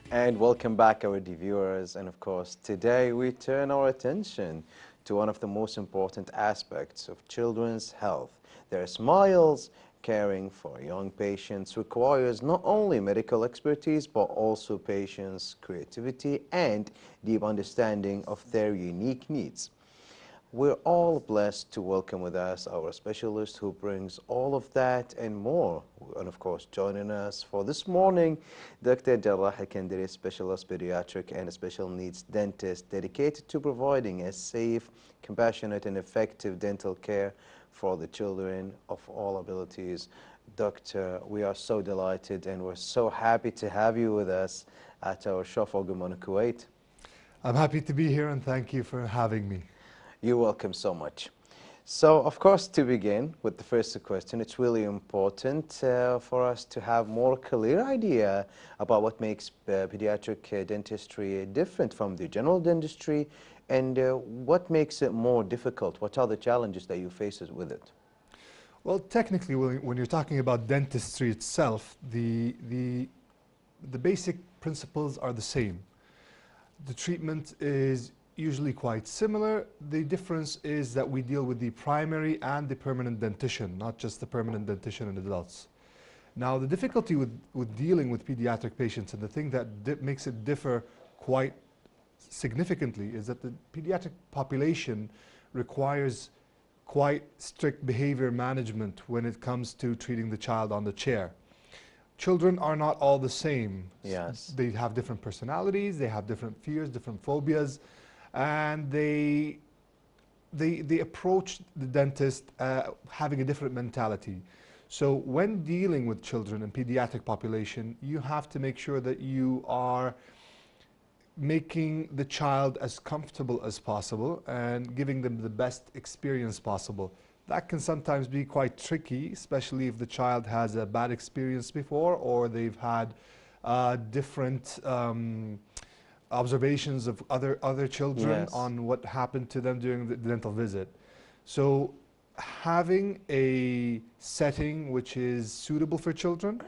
And welcome back, our dear viewers. And of course, today we turn our attention to one of the most important aspects of children's health. Their smiles. Caring for young patients requires not only medical expertise, but also patience, creativity, and deep understanding of their unique needs. We're all blessed to welcome with us our specialist who brings all of that and more. And of course, joining us for this morning, Dr. Jarrah Alkandari, specialist pediatric and special needs dentist, dedicated to providing a safe, compassionate, and effective dental care for the children of all abilities. Doctor, we are so delighted and we're so happy to have you with us at our show for Good Morning Kuwait. I'm happy to be here and thank you for having me. You're welcome so much. So, of course, to begin with the first question, it's really important for us to have more clear idea about what makes pediatric dentistry different from the general dentistry and what makes it more difficult. What are the challenges that you face with it? Well, technically, when you're talking about dentistry itself, the basic principles are the same. The treatment is usually quite similar. The difference is that we deal with the primary and the permanent dentition, not just the permanent dentition in adults. Now, the difficulty with dealing with pediatric patients, and the thing that makes it differ quite significantly, is that the pediatric population requires quite strict behavior management when it comes to treating the child on the chair. Children are not all the same. Yes. They have different personalities, they have different fears, different phobias, and they approach the dentist having a different mentality. So when dealing with children and pediatric population, you have to make sure that you are making the child as comfortable as possible and giving them the best experience possible. That can sometimes be quite tricky, especially if the child has a bad experience before or they've had different observations of other children. Yes. On what happened to them during the dental visit. So having a setting which is suitable for children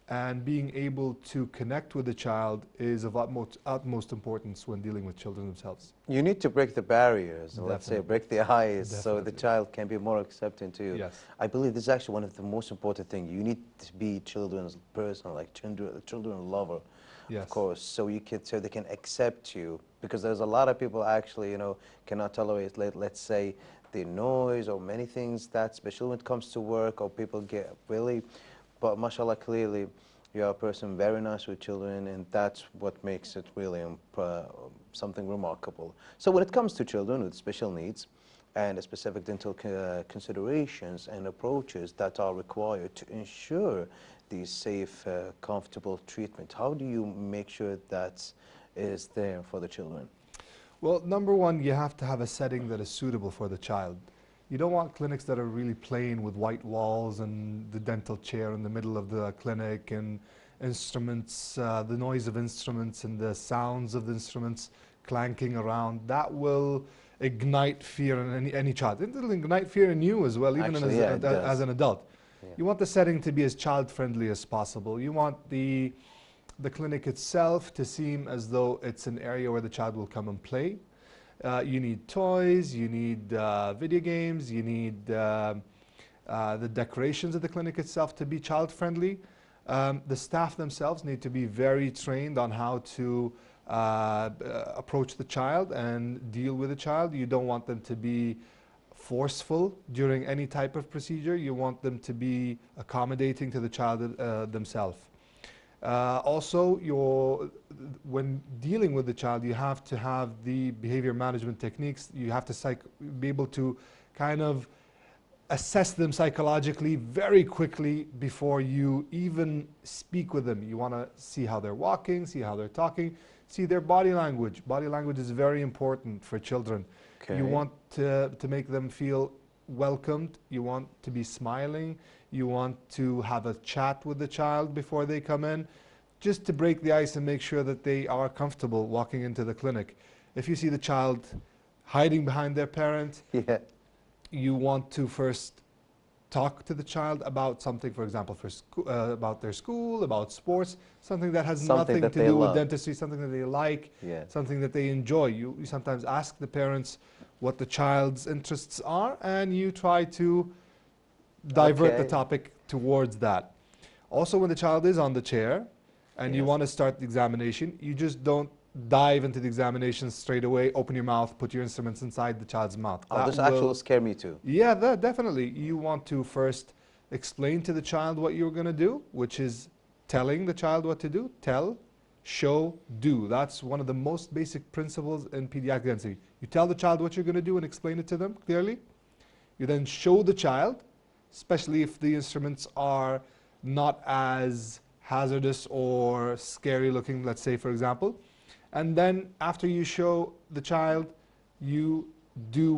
and being able to connect with the child is of utmost importance when dealing with children themselves. You need to break the barriers, Definitely. Let's say break the ice, Definitely. So the child can be more accepting to you. Yes. I believe this is actually one of the most important things. You need to be children's person, like children lover, yes. Of course, so they can accept you, because there's a lot of people actually, cannot tolerate, let's say, the noise or many things that, especially when it comes to work, or people get really. But mashallah, clearly, you're a person very nice with children, and that's what makes it really something remarkable. So when it comes to children with special needs and specific dental considerations and approaches that are required to ensure the safe, comfortable treatment, how do you make sure that is there for the children? Well, number one, you have to have a setting that is suitable for the child. You don't want clinics that are really plain with white walls and the dental chair in the middle of the clinic and instruments, the noise of instruments and the sounds of the instruments clanking around. That will ignite fear in any child. It will ignite fear in you as well, even actually, as an adult. Yeah. You want the setting to be as child-friendly as possible. You want the clinic itself to seem as though it's an area where the child will come and play. You need toys, you need video games, you need the decorations of the clinic itself to be child-friendly. The staff themselves need to be very trained on how to approach the child and deal with the child. You don't want them to be forceful during any type of procedure. You want them to be accommodating to the child themselves. Also, when dealing with the child, you have to have the behavior management techniques. You have to be able to kind of assess them psychologically very quickly before you even speak with them. You want to see how they're walking, see how they're talking, see their body language. Body language is very important for children. Okay. You want to make them feel welcomed. You want to be smiling. You want to have a chat with the child before they come in, just to break the ice and make sure that they are comfortable walking into the clinic. If you see the child hiding behind their parent, you want to first talk to the child about something, for example, about their school, about sports, something that has nothing to do with dentistry, something that they like, something that they enjoy. You sometimes ask the parents what the child's interests are, and you try to divert the topic towards that. Also, when the child is on the chair and you want to start the examination, you just don't dive into the examination straight away, open your mouth, put your instruments inside the child's mouth. Oh, this actually will scare me too. Yeah, definitely. You want to first explain to the child what you're going to do, which is telling the child what to do. Tell, show, do. That's one of the most basic principles in pediatric dentistry. You tell the child what you're going to do and explain it to them clearly. You then show the child, especially if the instruments are not as hazardous or scary looking, let's say, for example. And then after you show the child, you do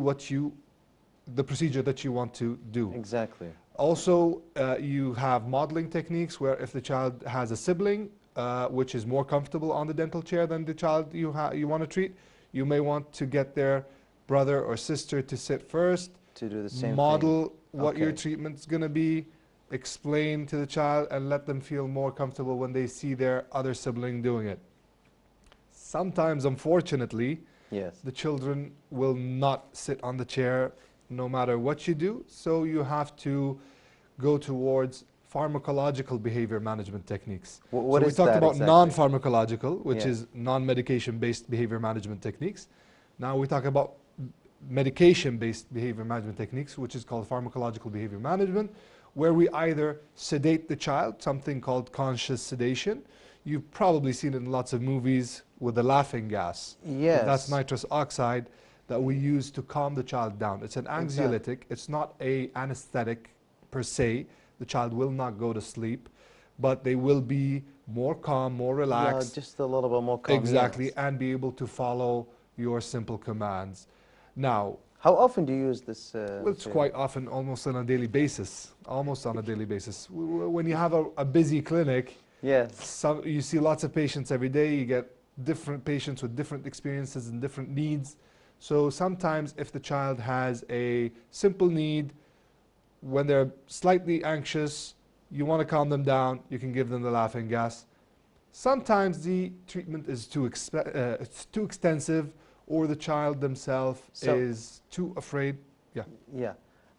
the procedure that you want to do. Exactly. Also, you have modeling techniques where if the child has a sibling, which is more comfortable on the dental chair than the child you want to treat, you may want to get their brother or sister to sit first, to do the same model what your treatment's going to be, explain to the child, and let them feel more comfortable when they see their other sibling doing it. Sometimes, unfortunately, the children will not sit on the chair no matter what you do, so you have to go towards pharmacological behavior management techniques. What so is we talked that about exactly? non-pharmacological, which is non-medication-based behavior management techniques. Now we talk about medication-based behavior management techniques, which is called pharmacological behavior management, where we either sedate the child, something called conscious sedation. You've probably seen it in lots of movies with the laughing gas. Yes. That's nitrous oxide that we use to calm the child down. It's an anxiolytic. It's not an anesthetic per se. The child will not go to sleep, but they will be more calm, more relaxed. Yeah, just a little bit more calm. Exactly, and be able to follow your simple commands. Now, how often do you use this? Well, it's quite often, almost on a daily basis. Almost on a daily basis. When you have a busy clinic, you see lots of patients every day. You get different patients with different experiences and different needs. So sometimes if the child has a simple need, when they're slightly anxious, you want to calm them down, you can give them the laughing gas. Sometimes the treatment is too extensive, or the child themselves is too afraid. No,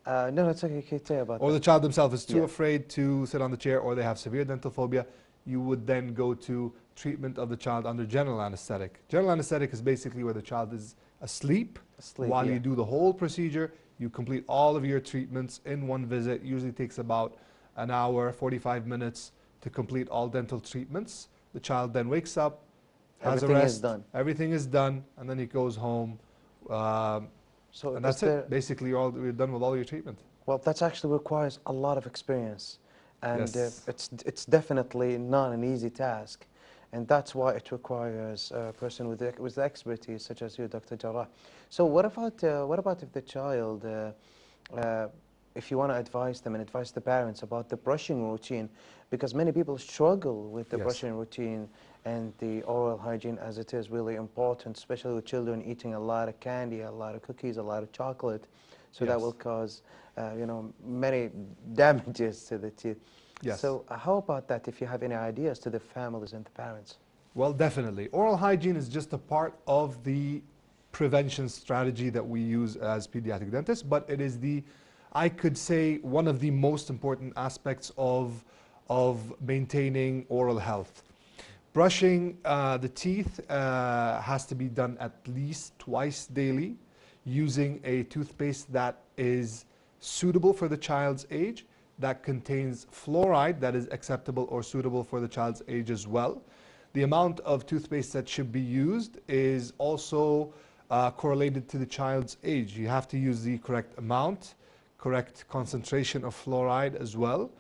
it's okay. Can you tell about or that? the child themselves is too afraid to sit on the chair, or they have severe dental phobia. You would then go to treatment of the child under general anesthetic. General anesthetic is basically where the child is asleep while you do the whole procedure. You complete all of your treatments in one visit. Usually takes about an hour, 45 minutes to complete all dental treatments. The child then wakes up, has a rest, everything is done, and then he goes home. And that's it. Basically, we're done with all your treatment. Well, that actually requires a lot of experience. And it's definitely not an easy task. And that's why it requires a person with expertise such as you, Dr. Jarrah. So what about if the child, if you want to advise them and advise the parents about the brushing routine, because many people struggle with the brushing routine, and the oral hygiene, as it is really important, especially with children eating a lot of candy, a lot of cookies, a lot of chocolate. So that will cause, many damages to the teeth. So how about that, if you have any ideas to the families and the parents? Well, definitely. Oral hygiene is just a part of the prevention strategy that we use as pediatric dentists, but it is I could say, one of the most important aspects of maintaining oral health. Brushing the teeth has to be done at least twice daily, using a toothpaste that is suitable for the child's age, that contains fluoride that is acceptable or suitable for the child's age as well. The amount of toothpaste that should be used is also correlated to the child's age. You have to use the correct amount, correct concentration of fluoride as well.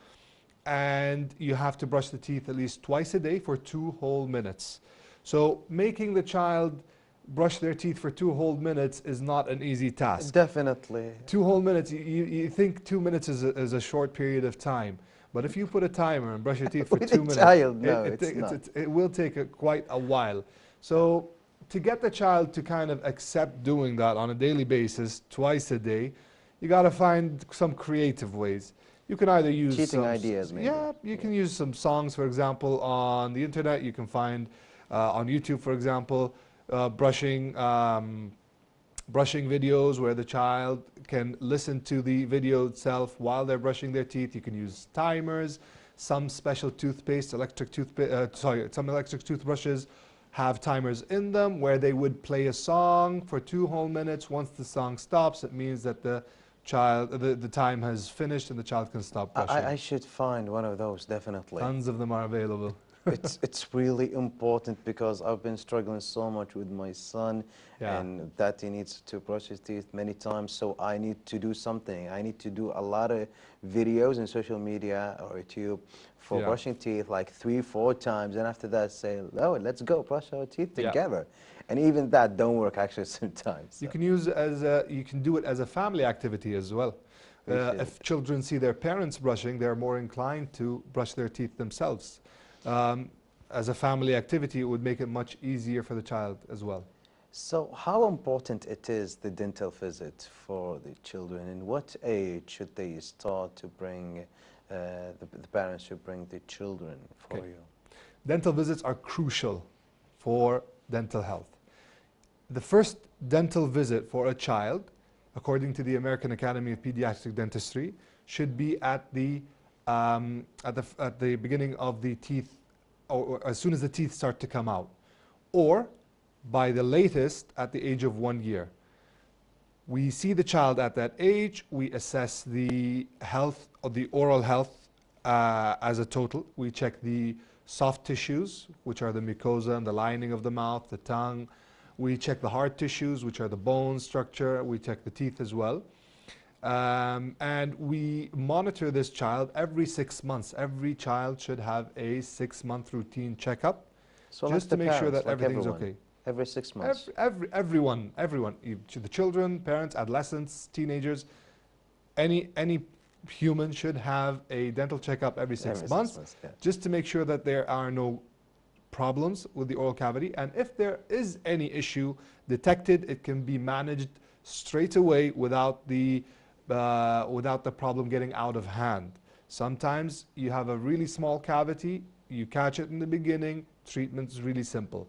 And you have to brush the teeth at least twice a day for 2 whole minutes. So making the child brush their teeth for 2 whole minutes is not an easy task. Definitely. 2 whole minutes, you think 2 minutes is a short period of time. But if you put a timer and brush your teeth for 2 minutes, it will take quite a while. So to get the child to kind of accept doing that on a daily basis, twice a day, you got to find some creative ways. You can either use cheating ideas, maybe. Yeah, you can use some songs, for example, on the internet. You can find on YouTube, for example, brushing videos where the child can listen to the video itself while they're brushing their teeth. You can use timers. Some special toothpaste, some electric toothbrushes have timers in them where they would play a song for 2 whole minutes. Once the song stops, it means that the time has finished and the child can stop brushing. I should find one of those, definitely. Tons of them are available. It's really important because I've been struggling so much with my son, and that he needs to brush his teeth many times, so I need to do something. I need to do a lot of videos in social media or YouTube for brushing teeth, like 3-4 times, and after that say, oh, let's go brush our teeth together. And even that don't work actually sometimes. So. You can you can do it as a family activity as well. If children see their parents brushing, they're more inclined to brush their teeth themselves. As a family activity, it would make it much easier for the child as well. So how important it is, the dental visit for the children? In what age should they start to bring, the parents should bring the children for you? Dental visits are crucial for dental health. The first dental visit for a child, according to the American Academy of Pediatric Dentistry, should be at the beginning of the teeth, or as soon as the teeth start to come out, or by the latest at the age of 1 year. We see the child at that age, we assess the health, or the oral health as a total. We check the soft tissues, which are the mucosa and the lining of the mouth, the tongue. We check the hard tissues, which are the bone structure. We check the teeth as well. And we monitor this child every 6 months. Every child should have a 6-month routine checkup, so just to make sure that everything's okay. Every 6 months? Everyone, the children, parents, adolescents, teenagers, any human should have a dental checkup every 6 months, just to make sure that there are no problems with the oral cavity. And if there is any issue detected, it can be managed straight away without the problem getting out of hand. Sometimes you have a really small cavity, you catch it in the beginning, treatment is really simple.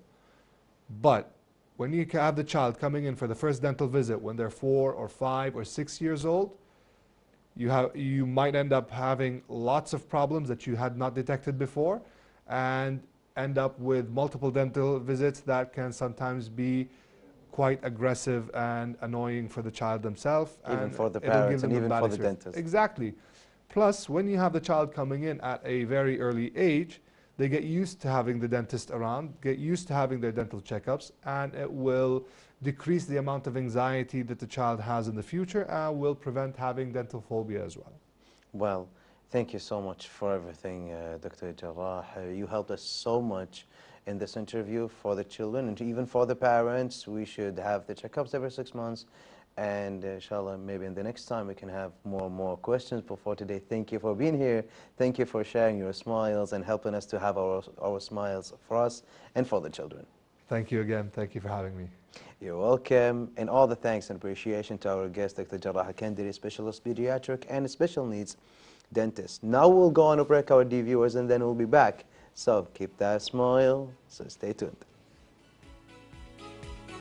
But when you have the child coming in for the first dental visit when they're 4 or 5 or 6 years old, you might end up having lots of problems that you had not detected before, and end up with multiple dental visits that can sometimes be quite aggressive and annoying for the child themselves. Even for the parents and even for the dentist. Exactly. Plus, when you have the child coming in at a very early age, they get used to having the dentist around, get used to having their dental checkups, and it will decrease the amount of anxiety that the child has in the future and will prevent having dental phobia as well. Well, thank you so much for everything, Dr. Jarrah. You helped us so much in this interview for the children and even for the parents. We should have the checkups every 6 months, and inshallah, maybe in the next time we can have more questions. But for today, thank you for being here. Thank you for sharing your smiles and helping us to have our smiles for us and for the children. Thank you again. Thank you for having me. You're welcome. And all the thanks and appreciation to our guest, Dr. Jarrah Alkandari, specialist pediatric and special needs dentist. Now we'll go on a break, our viewers, and then we'll be back. So keep that smile, so stay tuned.